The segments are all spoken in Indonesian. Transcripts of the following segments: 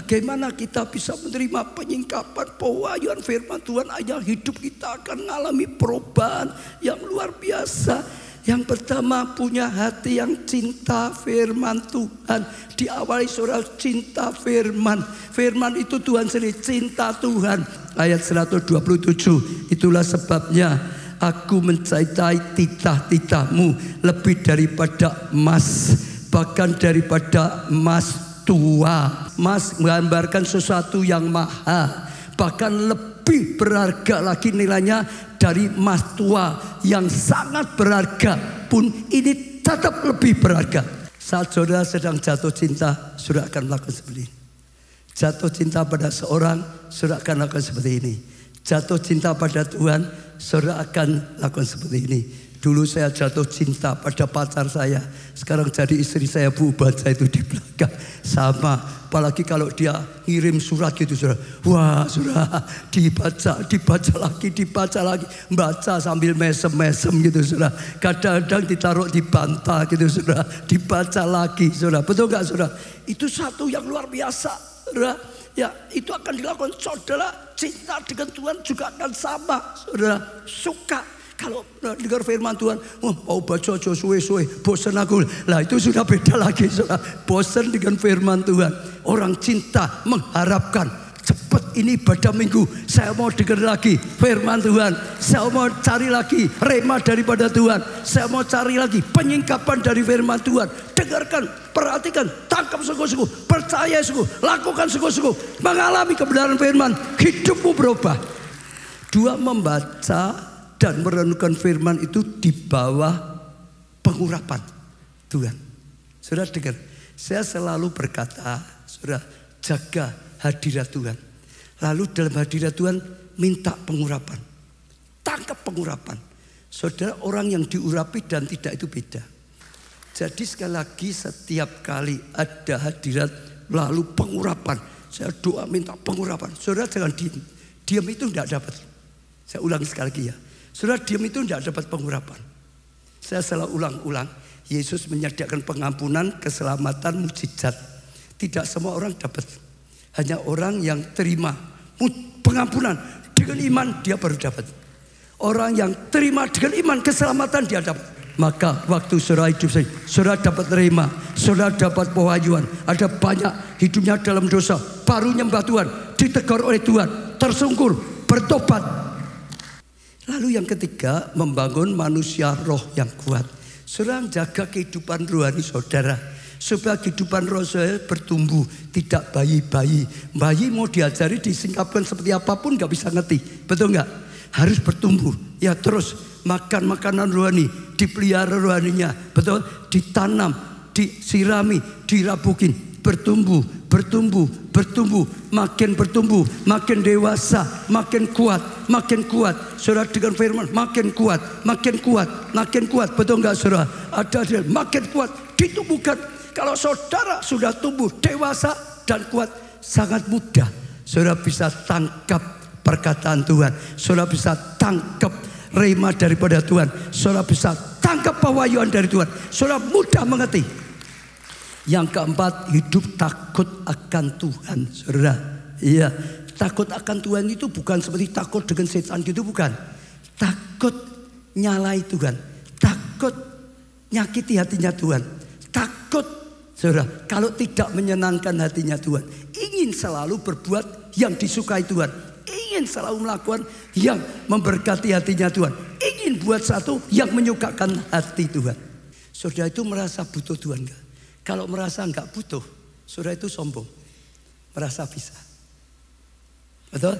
Bagaimana kita bisa menerima penyingkapan pewahyuan firman Tuhan, agar hidup kita akan mengalami perubahan yang luar biasa. Yang pertama, punya hati yang cinta firman Tuhan. Diawali saudara cinta firman. Firman itu Tuhan sendiri, cinta Tuhan. Ayat 127, itulah sebabnya aku mencintai titah-titahmu lebih daripada emas, bahkan daripada emas tua. Emas menggambarkan sesuatu yang mahal, bahkan lebih berharga lagi nilainya dari emas tua yang sangat berharga pun ini tetap lebih berharga. Saat saudara sedang jatuh cinta, saudara akan melakukan seperti ini. Jatuh cinta pada seorang, saudara akan lakukan seperti ini. Jatuh cinta pada Tuhan, saudara akan lakukan seperti ini. Dulu saya jatuh cinta pada pacar saya, sekarang jadi istri saya, Bu, baca itu di belakang. Sama, apalagi kalau dia ngirim surat gitu, saudara. Wah, saudara, dibaca lagi, baca sambil mesem-mesem gitu, saudara. Kadang-kadang ditaruh di bantal gitu, saudara, dibaca lagi, saudara. Betul nggak, saudara? Itu satu yang luar biasa, saudara. Ya, itu akan dilakukan saudara. Cinta dengan Tuhan juga akan sama, saudara. Suka. Kalau dengar firman Tuhan, mau baca suwe-suwe, bosan aku. Lah itu sudah beda lagi, saudara. Bosan dengan firman Tuhan. Orang cinta mengharapkan, cepat ini pada minggu, saya mau dengar lagi firman Tuhan. Saya mau cari lagi rema daripada Tuhan. Saya mau cari lagi penyingkapan dari firman Tuhan. Dengarkan, perhatikan, tangkap sungguh-sungguh, percaya sungguh, lakukan sungguh-sungguh. Mengalami kebenaran firman, hidupmu berubah. Dua, membaca dan merenungkan firman itu di bawah pengurapan Tuhan. Saudara dengar, saya selalu berkata, saudara, jaga hadirat Tuhan. Lalu dalam hadirat Tuhan minta pengurapan. Tangkap pengurapan. Saudara, orang yang diurapi dan tidak itu beda. Jadi sekali lagi, setiap kali ada hadirat lalu pengurapan, saya doa minta pengurapan. Saudara jangan diam. Diam itu tidak dapat. Saya ulang sekali lagi ya. Saudara, diam itu tidak dapat pengurapan. Saya selalu ulang-ulang. Yesus menyediakan pengampunan, keselamatan, mukjizat. Tidak semua orang dapat. Hanya orang yang terima pengampunan dengan iman, dia baru dapat. Orang yang terima dengan iman keselamatan, dia dapat. Maka waktu saudara hidup saya, saudara dapat terima, saudara dapat pewahyuan. Ada banyak hidupnya dalam dosa, baru nyembah Tuhan, ditegur oleh Tuhan, tersungkur, bertobat. Lalu yang ketiga, membangun manusia roh yang kuat. Saudara jaga kehidupan rohani saudara, supaya kehidupan roh saya bertumbuh, tidak bayi-bayi. Bayi mau diajari, disingkapkan seperti apapun gak bisa ngerti, betul gak? Harus bertumbuh, ya terus makan makanan rohani, dipelihara rohaninya, betul? Ditanam, disirami, dirabukin, bertumbuh, makin dewasa, makin kuat. Saudara dengan firman makin kuat, betul nggak saudara? Ada makin kuat ditumbuhkan. Kalau saudara sudah tumbuh dewasa dan kuat, sangat mudah saudara bisa tangkap perkataan Tuhan, saudara bisa tangkap rema daripada Tuhan, saudara bisa tangkap pewahyuan dari Tuhan, saudara mudah mengerti. Yang keempat, hidup takut akan Tuhan, saudara. Iya, takut akan Tuhan itu bukan seperti takut dengan setan gitu, bukan. Takut nyalai Tuhan, takut nyakiti hatinya Tuhan, takut, saudara, kalau tidak menyenangkan hatinya Tuhan. Ingin selalu berbuat yang disukai Tuhan, ingin selalu melakukan yang memberkati hatinya Tuhan, ingin buat satu yang menyukakan hati Tuhan. Saudara itu merasa butuh Tuhan enggak? Kalau merasa enggak butuh, saudara itu sombong, merasa bisa. Betul?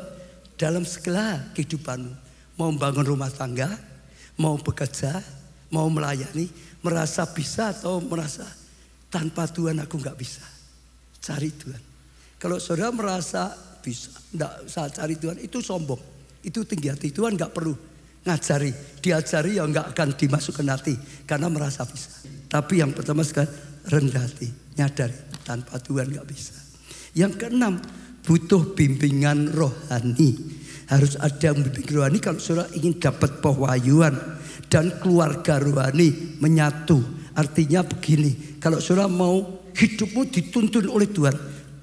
Dalam segala kehidupanmu, mau membangun rumah tangga, mau bekerja, mau melayani, merasa bisa atau merasa tanpa Tuhan aku enggak bisa. Cari Tuhan. Kalau saudara merasa bisa, enggak usah cari Tuhan, itu sombong, itu tinggi hati. Tuhan enggak perlu ngajari, diajari ya enggak akan dimasukkan hati karena merasa bisa. Tapi yang pertama sekali, rendah hati, nyadari tanpa Tuhan enggak bisa. Yang keenam, butuh bimbingan rohani. Harus ada bimbingan rohani kalau saudara ingin dapat pewahyuan dan keluarga rohani menyatu. Artinya begini, kalau saudara mau hidupmu dituntun oleh Tuhan,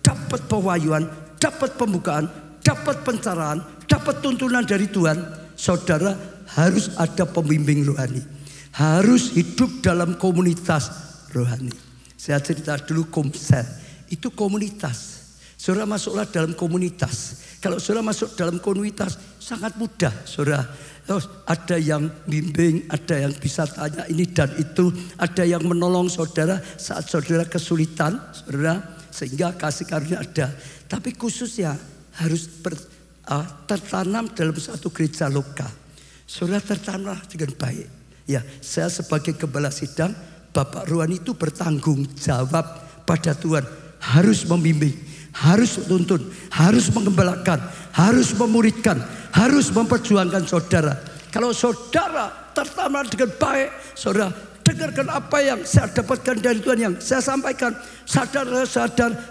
dapat pewahyuan, dapat pembukaan, dapat pencerahan, dapat tuntunan dari Tuhan, saudara harus ada pembimbing rohani. Harus hidup dalam komunitas rohani. Saya cerita dulu Komsel, itu komunitas. Saudara masuklah dalam komunitas. Kalau saudara masuk dalam komunitas sangat mudah, saudara. Ada yang bimbing, ada yang bisa tanya ini dan itu, ada yang menolong saudara saat saudara kesulitan, saudara, sehingga kasih karunia ada. Tapi khususnya harus tertanam dalam satu gereja lokal. Saudara tertanam dengan baik. Ya, saya sebagai gembala sidang, Bapak rohani itu bertanggung jawab pada Tuhan, harus membimbing, harus tuntun, harus mengembalakan, harus memuridkan, harus memperjuangkan saudara. Kalau saudara tertanam dengan baik, saudara dengarkan apa yang saya dapatkan dari Tuhan yang saya sampaikan. Sadar,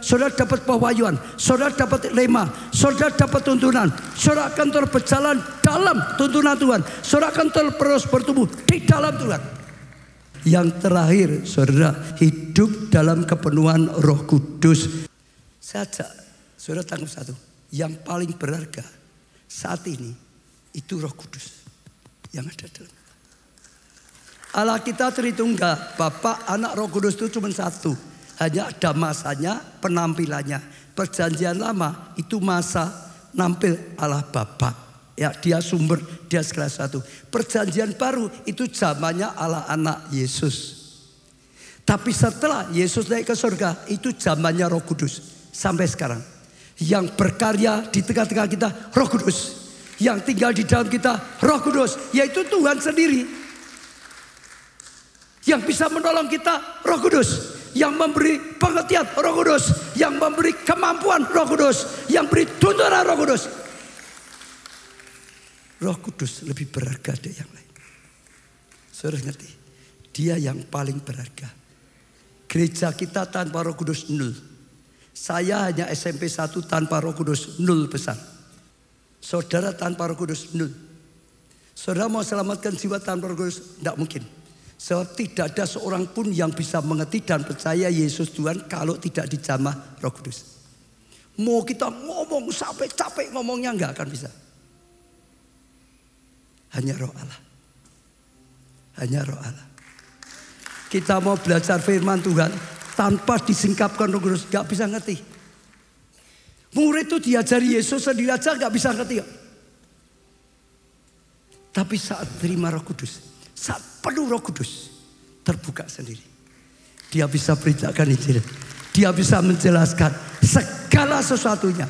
saudara dapat pewahyuan, saudara dapat rema, saudara dapat tuntunan, saudara akan terus berjalan dalam tuntunan Tuhan, saudara akan terus bertumbuh di dalam Tuhan. Yang terakhir, saudara hidup dalam kepenuhan Roh Kudus. Saya ajak saudara tangkap satu, yang paling berharga saat ini itu Roh Kudus yang ada dalam kita. Allah kita Tritunggal, Bapa, Anak, Roh Kudus itu cuma satu. Hanya ada masanya, penampilannya. Perjanjian lama itu masa nampil Allah Bapa. Ya, dia sumber, dia segala satu. Perjanjian baru itu zamannya Allah Anak Yesus. Tapi setelah Yesus naik ke surga, itu zamannya Roh Kudus. Sampai sekarang. Yang berkarya di tengah-tengah kita, Roh Kudus. Yang tinggal di dalam kita, Roh Kudus. Yaitu Tuhan sendiri. Yang bisa menolong kita, Roh Kudus. Yang memberi pengertian, Roh Kudus. Yang memberi kemampuan, Roh Kudus. Yang beri tuntunan, Roh Kudus. Roh Kudus lebih berharga dari yang lain. Saudara ngerti? Dia yang paling berharga. Gereja kita tanpa Roh Kudus nol. Saya hanya SMP 1 tanpa Roh Kudus nol besar. Saudara tanpa Roh Kudus nol. Saudara mau selamatkan jiwa tanpa Roh Kudus? Tidak mungkin. Sebab tidak ada seorang pun yang bisa mengerti dan percaya Yesus Tuhan kalau tidak dijamah Roh Kudus. Mau kita ngomong sampai capek ngomongnya nggak akan bisa. Hanya Roh Allah. Hanya Roh Allah. Kita mau belajar firman Tuhan tanpa disingkapkan Roh Kudus nggak bisa ngerti. Murid itu diajari Yesus sendiri aja nggak bisa ngerti. Tapi saat terima Roh Kudus, saat penuh Roh Kudus, terbuka sendiri. Dia bisa beritakan Injil. Dia bisa menjelaskan segala sesuatunya.